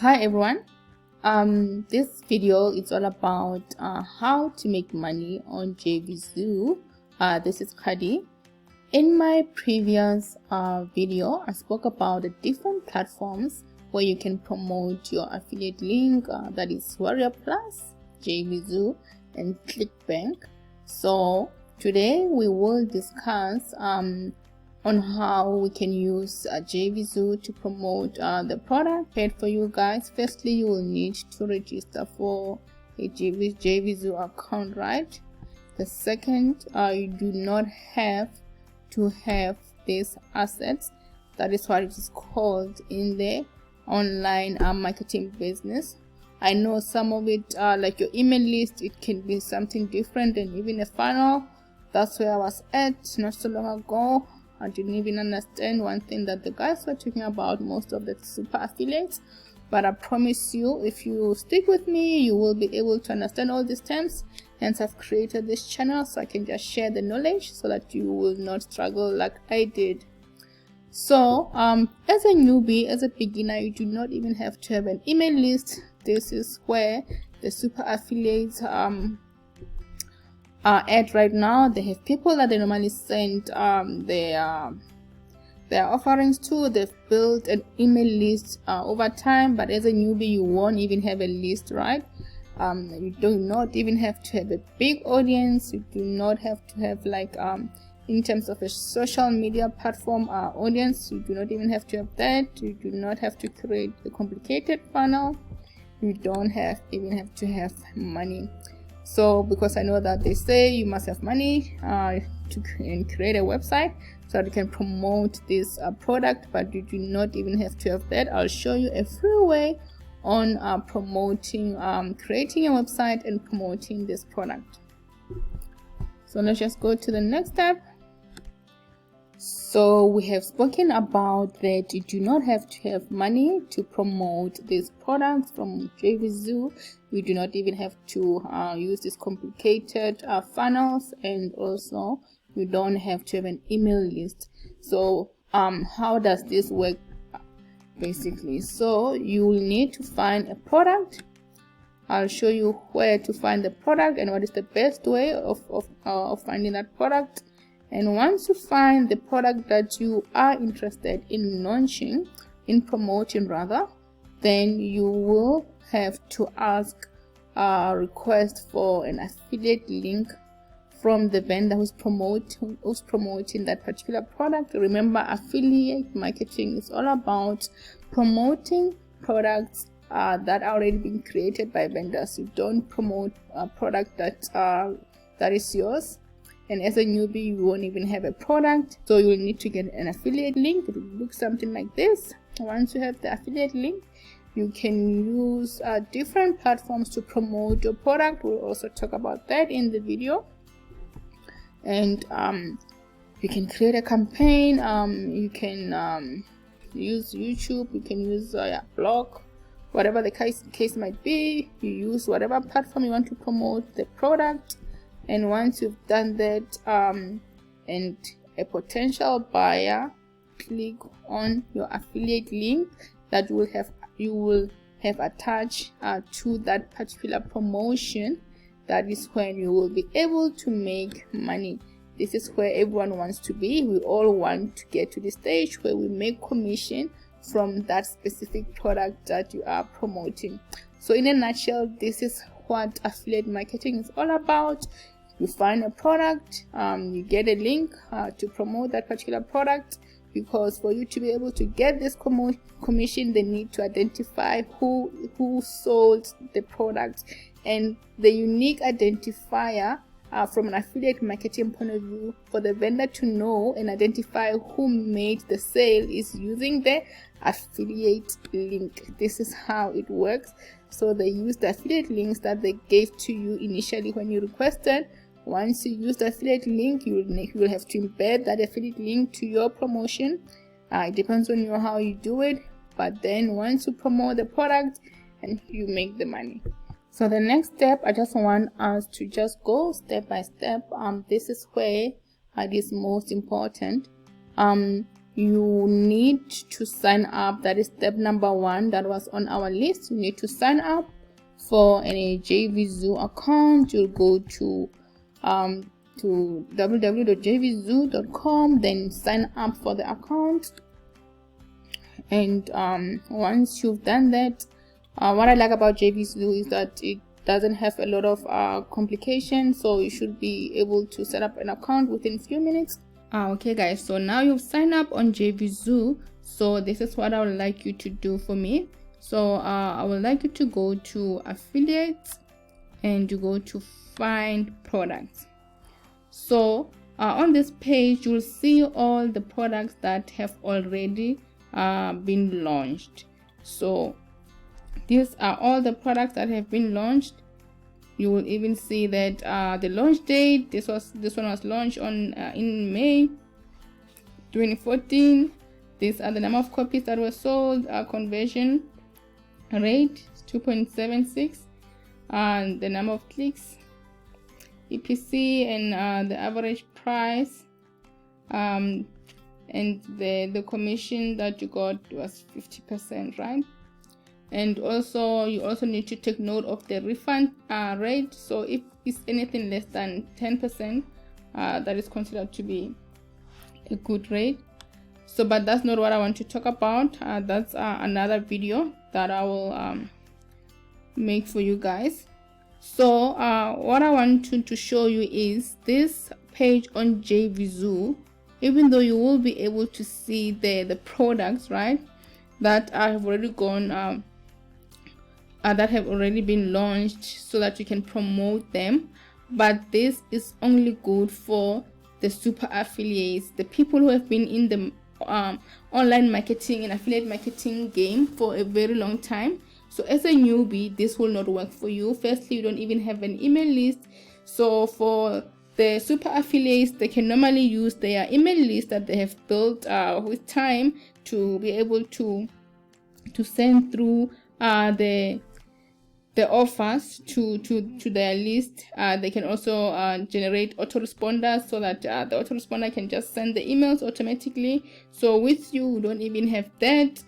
Hi everyone. This video is all about how to make money on JVZoo. This is Kadi. In my previous video, I spoke about the different platforms where you can promote your affiliate link. That is Warrior Plus, JVZoo, and ClickBank. So today we will discuss on how we can use JVZoo to promote the product paid for you guys. Firstly, you will need to register for a JVZoo account, right? The second, you do not have to have these assets. That is what it is called in the online marketing business. I know some of it, like your email list, it can be something different, and even a funnel. That's where I was at not so long ago. I didn't even understand one thing that the guys were talking about, most of the super affiliates. But I promise you, if you stick with me, you will be able to understand all these terms. Hence, I've created this channel so I can just share the knowledge so that you will not struggle like I did. So, as a newbie, as a beginner, you do not even have to have an email list. This is where the super affiliates are at right now. They have people that they normally send their offerings to. They've built an email list over time, but as a newbie you won't even have a list, right? You do not even have to have a big audience. You do not have to have like in terms of a social media platform audience. You do not even have to have that. You do not have to create a complicated funnel. You don't even have to have money. So because I know that they say you must have money to create a website so that you can promote this product, but you do not even have to have that. I'll show you a free way on promoting, creating a website and promoting this product. So let's just go to the next step. So we have spoken about that you do not have to have money to promote these products from JVZoo. You do not even have to use these complicated funnels, and also you don't have to have an email list. So how does this work basically? So you will need to find a product. I'll show you where to find the product and what is the best way of finding that product. And once you find the product that you are interested in launching, in promoting rather, then you will have to ask a request for an affiliate link from the vendor who's promoting that particular product. Remember, affiliate marketing is all about promoting products that are already being created by vendors. You don't promote a product that is yours. And as a newbie, you won't even have a product, so you will need to get an affiliate link. It will look something like this. Once you have the affiliate link, you can use different platforms to promote your product. We'll also talk about that in the video. And you can create a campaign. You can use YouTube. You can use blog, whatever the case might be. You use whatever platform you want to promote the product. And once you've done that, and a potential buyer click on your affiliate link that you will have attached to that particular promotion, that is when you will be able to make money. This is where everyone wants to be. We all want to get to the stage where we make commission from that specific product that you are promoting. So in a nutshell, this is what affiliate marketing is all about. You find a product, you get a link to promote that particular product, because for you to be able to get this commission, they need to identify who sold the product. And the unique identifier from an affiliate marketing point of view, for the vendor to know and identify who made the sale, is using the affiliate link. This is how it works. So they use the affiliate links that they gave to you initially when you requested. Once you use the affiliate link, you will have to embed that affiliate link to your promotion. It depends on you how you do it, but then once you promote the product, and you make the money. So the next step, I just want us to just go step by step. This is where it is most important. you need to sign up. That is step number 1 that was on our list. You need to sign up for a JVZoo account. You'll go to www.jvzoo.com, then sign up for the account. And once you've done that, what I like about JVZoo is that it doesn't have a lot of complications, so you should be able to set up an account within a few minutes. Okay guys, so now you've signed up on JVZoo, so this is what I would like you to do for me. So I would like you to go to affiliates and you go to find products. So on this page you'll see all the products that have already been launched. So these are all the products that have been launched. You will even see that the launch date, this one was launched on in May 2014. These are the number of copies that were sold, conversion rate 2.76, and the number of clicks, EPC, and the average price, and the commission that you got was 50%, right? And also you also need to take note of the refund rate. So if it's anything less than 10%, that is considered to be a good rate. So but that's not what I want to talk about. That's another video that I will make for you guys. So what I want to show you is this page on JVZoo. Even though you will be able to see the products, right, that have already gone that have already been launched, so that you can promote them, but this is only good for the super affiliates, the people who have been in the online marketing and affiliate marketing game for a very long time. So as a newbie, this will not work for you. Firstly, you don't even have an email list. So for the super affiliates, they can normally use their email list that they have built with time to be able to send through the offers to their list. They can also generate autoresponders, so that the autoresponder can just send the emails automatically. So with you don't even have that.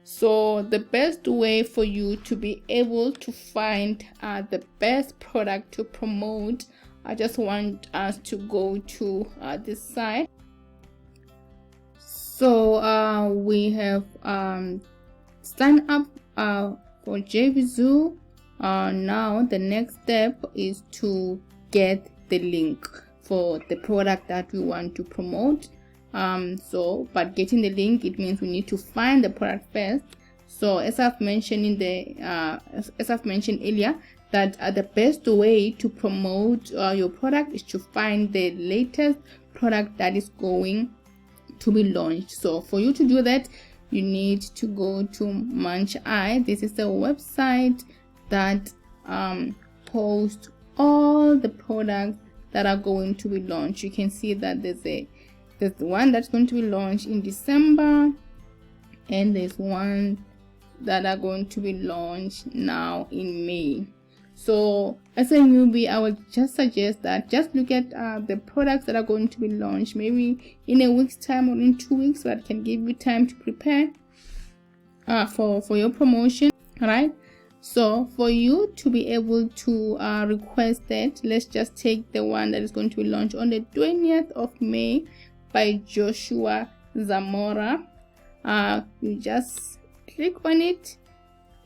So the best way for you to be able to find the best product to promote, I just want us to go to this site. So we have signed up for JVZoo. Now the next step is to get the link for the product that we want to promote. But getting the link, it means we need to find the product first. So as I've mentioned as I've mentioned earlier, that the best way to promote your product is to find the latest product that is going to be launched. So for you to do that, you need to go to Munch Eye. This is the website that posts all the products that are going to be launched. You can see that there's the one that's going to be launched in December, and there's one that are going to be launched now in May. So as a newbie, I would just suggest that just look at the products that are going to be launched maybe in a week's time or in 2 weeks, so that can give you time to prepare for your promotion, right? So for you to be able to request that, let's just take the one that is going to be launched on the 20th of May by Joshua Zamora. You just click on it,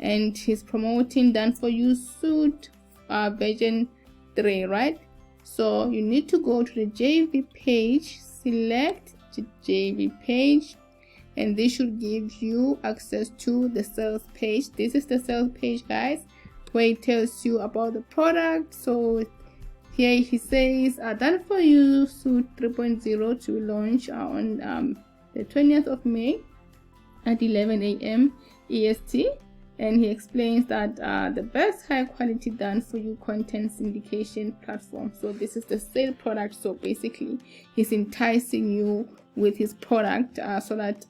and he's promoting done for you suit version 3, right? So you need to go to the JV page, select the JV page, and this should give you access to the sales page. This is the sales page, guys, where it tells you about the product. So here he says done for you suit 3.0 to be launched on the 20th of May at 11 a.m. EST. And he explains that the best high quality done for you content syndication platform. So this is the sale product. So basically he's enticing you with his product so that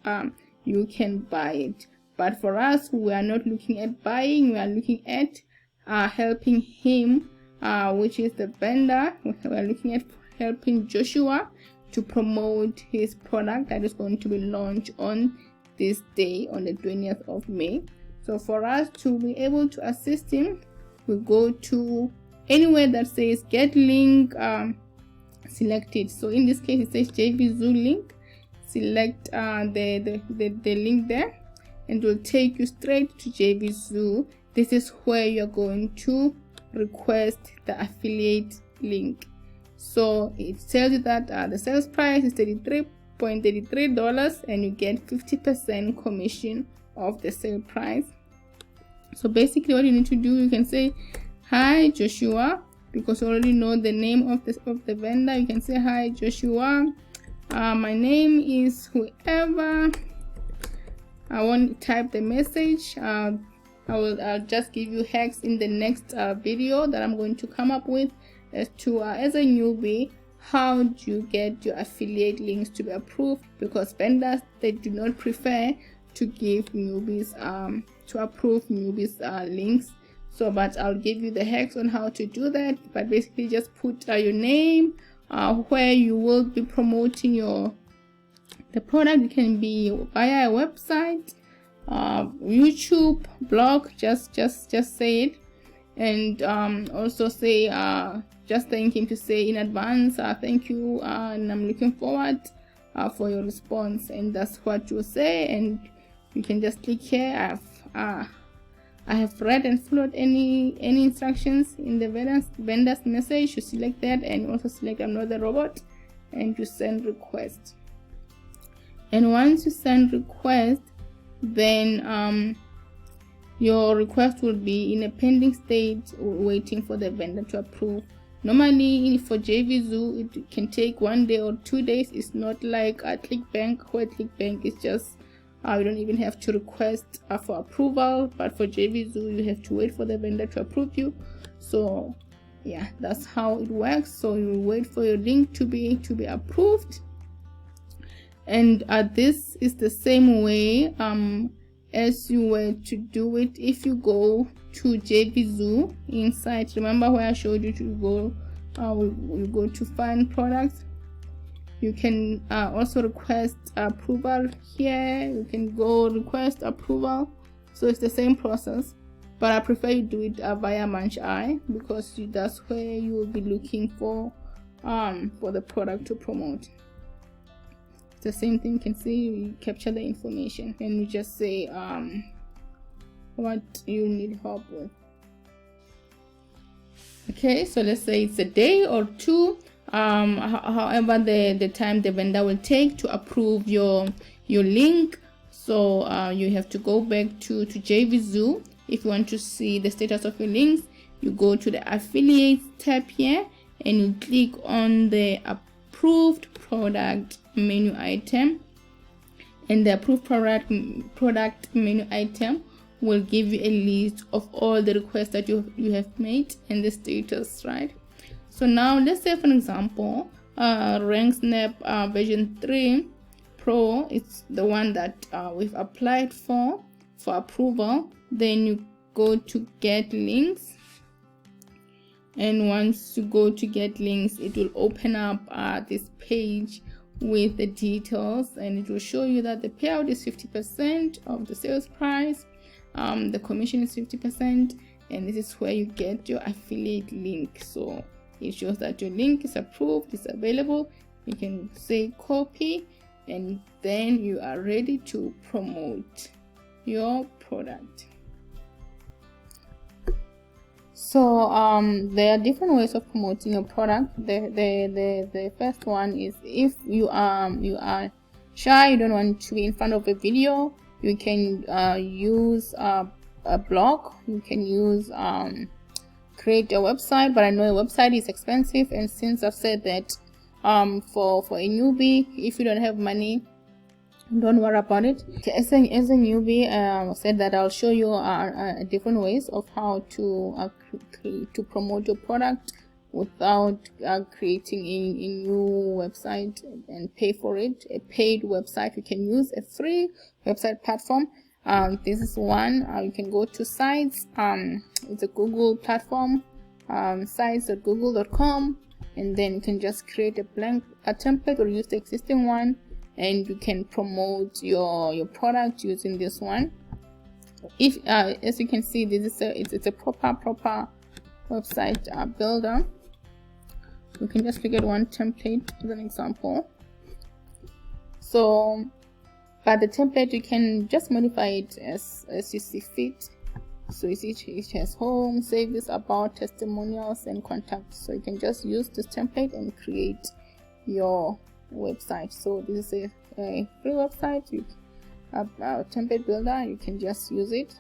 you can buy it. But for us, we are not looking at buying, we are looking at helping him, which is the vendor. We are looking at helping Joshua to promote his product that is going to be launched on this day, on the 20th of May. So for us to be able to assist him, we go to anywhere that says get link, select it. So in this case it says JVZoo link. Select the link there, and it will take you straight to JVZoo. This is where you're going to request the affiliate link. So it tells you that the sales price is $33.33 and you get 50% commission of the sale price. So basically what you need to do, you can say, hi Joshua, because you already know the name of the vendor. You can say, hi Joshua, my name is whoever. I want to type the message. I'll just give you hacks in the next video that I'm going to come up with as to as a newbie, how do you get your affiliate links to be approved, because vendors, they do not prefer to give newbies to approve newbies links. So but I'll give you the hacks on how to do that. But basically just put your name, where you will be promoting the product. It can be via a website, YouTube, blog. Just say it, and also say just thank him, to say in advance, thank you, and I'm looking forward for your response. And that's what you say, and you can just click here. I have read and followed any instructions in the vendor's message. You select that, and you also select I'm not the robot, and you send request. And once you send request, then your request will be in a pending state, waiting for the vendor to approve. Normally for JVZoo, it can take 1 day or 2 days. It's not like a ClickBank, where ClickBank is just you don't even have to request for approval, but for JVZoo you have to wait for the vendor to approve you. So yeah, that's how it works. So you wait for your link to be approved, and this is the same way as you were to do it if you go to JVZoo inside. Remember where I showed you to go? We go to find products. You can also request approval here. You can go request approval. So it's the same process, but I prefer you do it via Munch-I, because that's where you will be looking for the product to promote. It's the same thing. You can see, you capture the information and you just say what you need help with. Okay, so let's say it's a day or two. However the time the vendor will take to approve your link. So you have to go back to JVZoo. If you want to see the status of your links, you go to the affiliates tab here, and you click on the approved product menu item, and the approved product menu item will give you a list of all the requests that you have made and the status, right? So now let's say, for example, RankSnap version 3 Pro, it's the one that we've applied for approval. Then you go to get links, and once you go to get links, it will open up this page with the details, and it will show you that the payout is 50% of the sales price, the commission is 50%, and this is where you get your affiliate link. So it shows that your link is approved, it's available. You can say copy, and then you are ready to promote your product. So there are different ways of promoting your product. The first one is, if you are shy, you don't want to be in front of a video, you can use a blog. You can use create a website, but I know a website is expensive, and since I've said that for a newbie, if you don't have money, don't worry about it. Okay, as a newbie, I said that I'll show you different ways of how to promote your product without creating a new website and pay for it. A paid website, you can use a free website platform. This is one. You can go to sites. It's a Google platform, sites.google.com, and then you can just create a template or use the existing one, and you can promote your product using this one. If as you can see, this is it's a proper website builder. We can just look at one template as an example. So but the template, you can just modify it as you see fit. So you see it has home, service, about, testimonials, and contacts. So you can just use this template and create your website. So this is a free website, a template builder. You can just use it.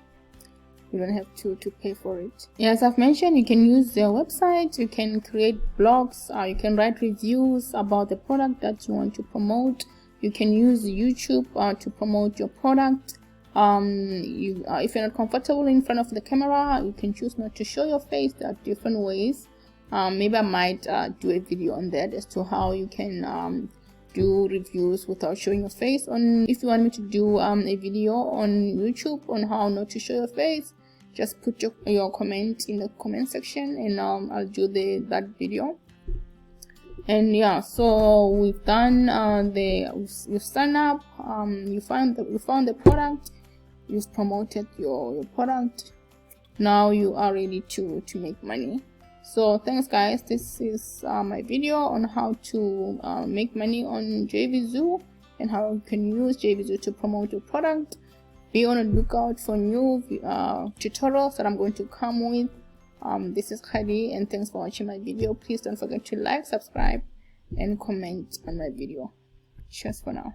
You don't have to pay for it. As I've mentioned, you can use your website, you can create blogs, you can write reviews about the product that you want to promote. You can use YouTube to promote your product. If you're not comfortable in front of the camera, you can choose not to show your face. There are different ways. Maybe I might do a video on that as to how you can do reviews without showing your face. If you want me to do a video on YouTube on how not to show your face, just put your comment in the comment section, and I'll do that video. And yeah, so we've done we've signed up, you found the product, you've promoted your product. Now you are ready to make money. So thanks guys, this is my video on how to make money on JVZoo and how you can use JVZoo to promote your product. Be on the lookout for new tutorials that I'm going to come with. This is Khadi, and thanks for watching my video. Please don't forget to like, subscribe, and comment on my video. Cheers for now.